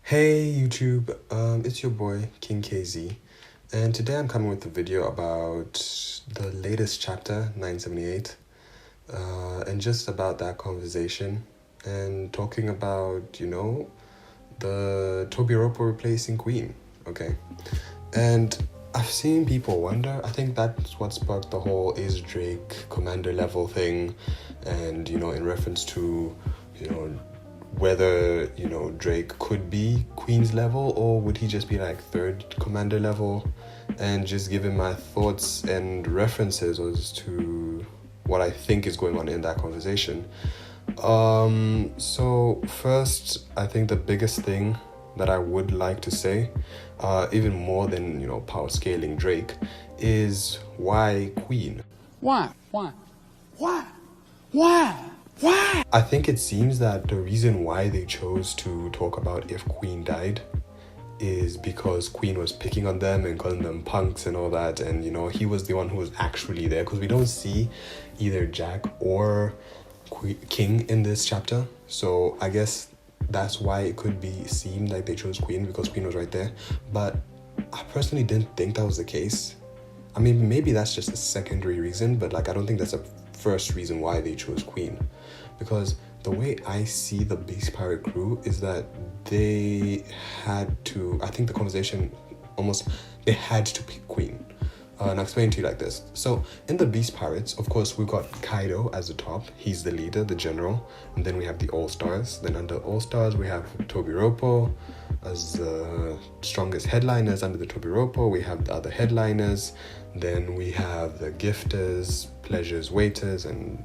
Hey YouTube, it's your boy King KZ, and today I'm coming with a video about the latest chapter 978, and just about that conversation and talking about, the Tobbi Roppo replacing Queen, okay? And I've seen people wonder, I think that's what sparked the whole is Drake commander level thing, and, in reference to, whether Drake could be Queen's level or would he just be like third commander level, and just giving my thoughts and references as to what I think is going on in that conversation. So first, I think the biggest thing that I would like to say, even more than power scaling Drake, is why Queen? Why? I think it seems that the reason why they chose to talk about if Queen died is because Queen was picking on them and calling them punks and all that, and he was the one who was actually there, because we don't see either Jack or King in this chapter. So I guess that's why it could be seemed like they chose Queen, because Queen was right there. But I personally didn't think that was the case. I mean, maybe that's just a secondary reason, but I don't think that's a first reason why they chose Queen. Because the way I see the Beast Pirate crew is that they had to, I think the conversation they had to pick Queen. And I'll explain to you like this. So in the Beast Pirates, of course, we've got Kaido as the top. He's the leader, the general. And then we have the All-Stars. Then under All-Stars, we have Tobbi Roppo as the strongest headliners. Under the Tobbi Roppo, we have the other headliners. Then we have the gifters, pleasures, waiters, and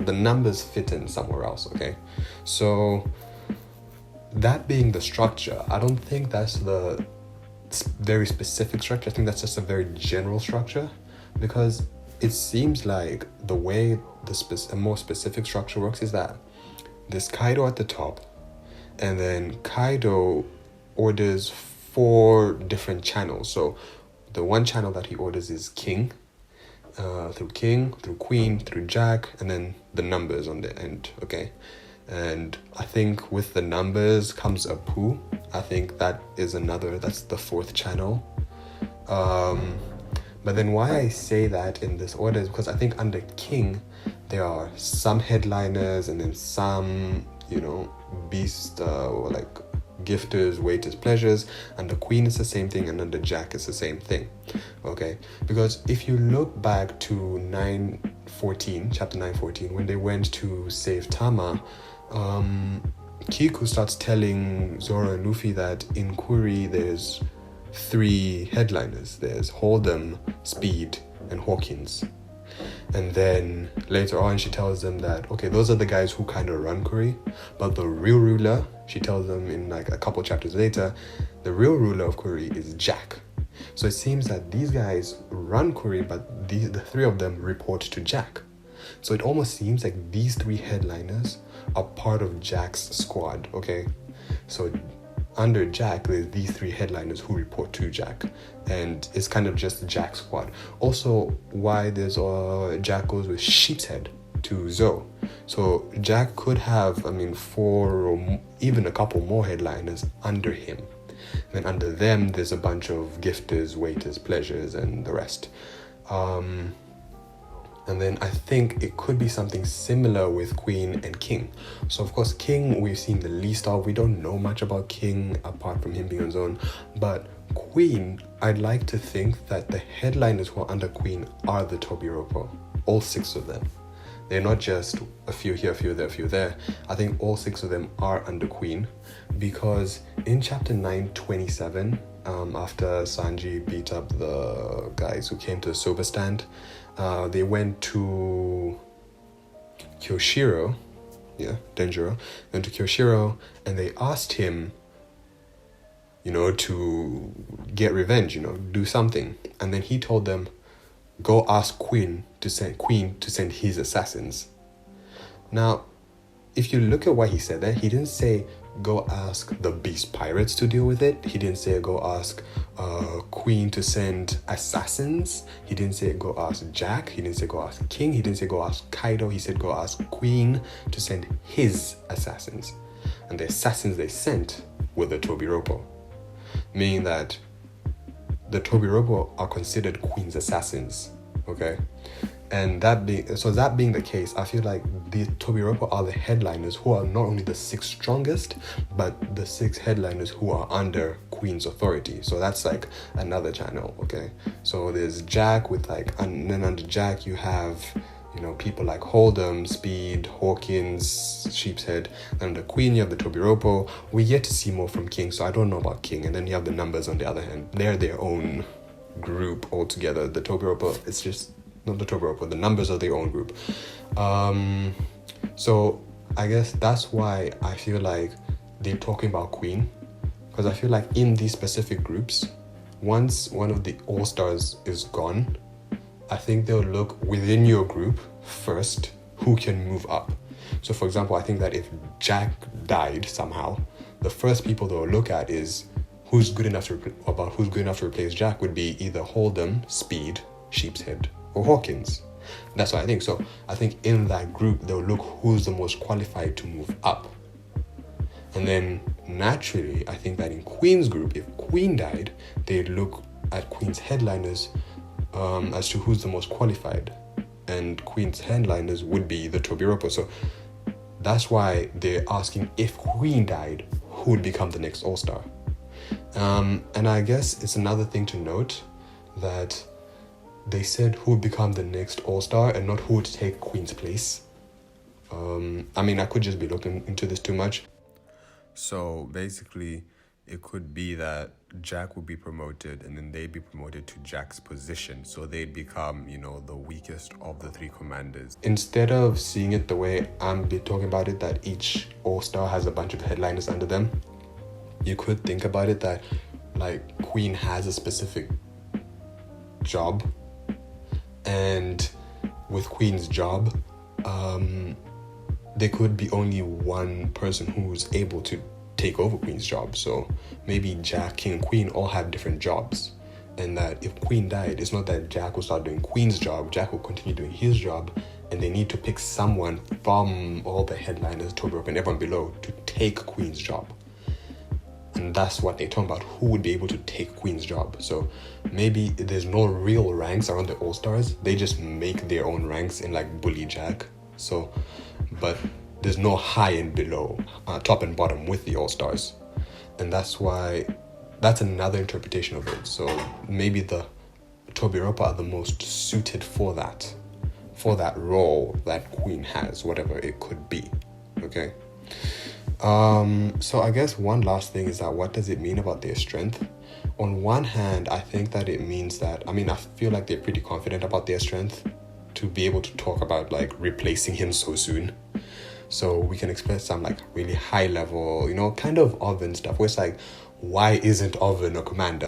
the numbers fit in somewhere else, okay? So that being the structure, I don't think that's the very specific structure. I think that's just a very general structure, because it seems like the way a more specific structure works is that there's Kaido at the top, and then Kaido orders 4 different channels. So the one channel that he orders is King, through Queen, through Jack, and then the numbers on the end, okay? And I think with the numbers comes a poo. I think that's the 4th channel. But then why I say that in this order is because I think under King, there are some headliners and then some, beast, or like gifters, waiters, pleasures. Under Queen it's the same thing, and under Jack it's the same thing, okay? Because if you look back to chapter 914, when they went to save Tama, Kiku starts telling Zoro and Luffy that in Kuri there's 3 headliners. There's Hold'em, Speed, and Hawkins. And then later on she tells them that, okay, those are the guys who kind of run Kuri, but the real ruler, she tells them in like a couple chapters later, the real ruler of Kuri is Jack. So it seems that these guys run Kuri, but the 3 of them report to Jack. So it almost seems like these 3 headliners are part of Jack's squad, okay? So under Jack, there's these 3 headliners who report to Jack, and it's kind of just Jack's squad. Also, why there's Jack goes with Sheep's Head to Zoe. So Jack could have, 4 or even a couple more headliners under him. Then under them, there's a bunch of gifters, waiters, pleasures, and the rest. And then I think it could be something similar with Queen and King. So of course King we've seen the least of. We don't know much about King apart from him being on his own. But Queen, I'd like to think that the headliners who are under Queen are the Tobbi Roppo. All 6 of them. They're not just a few here, a few there, a few there. I think all 6 of them are under Queen, because in chapter 927, after Sanji beat up the guys who came to the sober stand, they went to Kyoshiro, Denjiro, went to Kyoshiro, and they asked him, to get revenge, do something. And then he told them, go ask Queen to send his assassins. Now, if you look at what he said there, he didn't say go ask the Beast Pirates to deal with it. He didn't say go ask Queen to send assassins. He didn't say go ask Jack. He didn't say go ask King. He didn't say go ask Kaido. He said go ask Queen to send his assassins. And the assassins they sent with the Tobbi Roppo, meaning that the Tobbi Roppo are considered Queen's assassins, okay? And that being the case, I feel like the Tobbi Roppo are the headliners who are not only the 6 strongest, but the 6 headliners who are under Queen's authority. So that's like another channel, okay? So there's Jack with like, and then under Jack you have, you know, people like Hold'em, Speed, Hawkins, Sheepshead. Then under Queen you have the Tobbi Roppo. We get to see more from King, so I don't know about King. And then you have the Numbers on the other hand. They're their own group altogether. The Tobbi Roppo, it's just not the Tobbi Roppo, the Numbers are their own group. So I guess that's why I feel like they're talking about Queen, because I feel like in these specific groups, once one of the all-stars is gone, I think they'll look within your group first who can move up. So for example, I think that if Jack died somehow, the first people they'll look at is who's good enough to replace Jack would be either Hold'em, Speed, Sheepshead, or Hawkins. That's what I think. So I think in that group they'll look who's the most qualified to move up. And then naturally, I think that in Queen's group, if Queen died, they'd look at Queen's headliners as to who's the most qualified. And Queen's headliners would be the Tobbi Roppo. So that's why they're asking if Queen died, who would become the next All-Star. And I guess it's another thing to note that they said who would become the next All-Star and not who would take Queen's place. I mean, I could just be looking into this too much. So basically, it could be that Jack would be promoted and then they'd be promoted to Jack's position. So they'd become, you know, the weakest of the 3 commanders. Instead of seeing it the way I'm talking about it, that each All-Star has a bunch of headliners under them, you could think about it that, like, Queen has a specific job. And with Queen's job, there could be only one person who's able to take over Queen's job. So maybe Jack, King, and Queen all have different jobs. And that if Queen died, it's not that Jack will start doing Queen's job, Jack will continue doing his job, and they need to pick someone from all the headliners, Tobbi Roppo and everyone below to take Queen's job. And that's what they're talking about, who would be able to take Queen's job. So maybe there's no real ranks around the All-Stars. They just make their own ranks in like Bully Jack. So, but there's no high and below, top and bottom with the All-Stars. And that's why, that's another interpretation of it. So maybe the Tobbi Roppo are the most suited for that role that Queen has, whatever it could be, okay? So I guess one last thing is that what does it mean about their strength? On one hand, I think that it means that, I mean, I feel like they're pretty confident about their strength to be able to talk about like replacing him so soon. So we can expect some like really high level, you know, kind of Oven stuff where it's like, why isn't Oven a commander?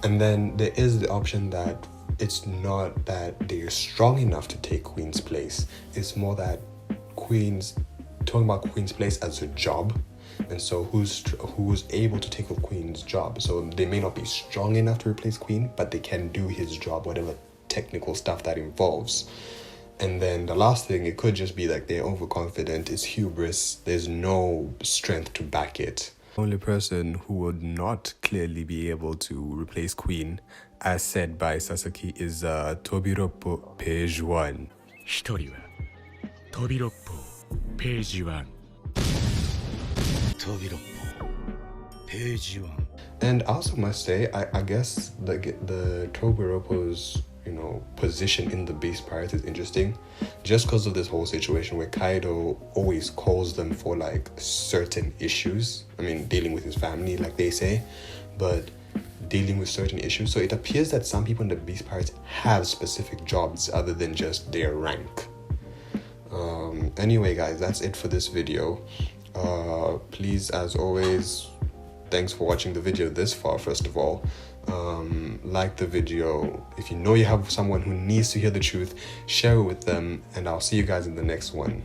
And then there is the option that it's not that they're strong enough to take Queen's place. It's more that talking about Queen's place as a job. And so who's able to take over Queen's job. So they may not be strong enough to replace Queen, but they can do his job, whatever technical stuff that involves. And then the last thing, it could just be like they're overconfident, it's hubris, there's no strength to back it. The only person who would not clearly be able to replace Queen, as said by Sasaki, is Tobbi Roppo, page 1. 一人はトビロッポページ1。トビロッポページ1。And I also must say, I guess the Tobbi Roppo's, you know, position in the Beast Pirates is interesting, just because of this whole situation where Kaido always calls them for like certain issues. I mean, dealing with his family, like they say, but dealing with certain issues. So it appears that some people in the Beast Pirates have specific jobs other than just their rank. Anyway, guys, that's it for this video. Please, as always, thanks for watching the video this far, first of all. Like the video. If you know you have someone who needs to hear the truth, share it with them, and I'll see you guys in the next one.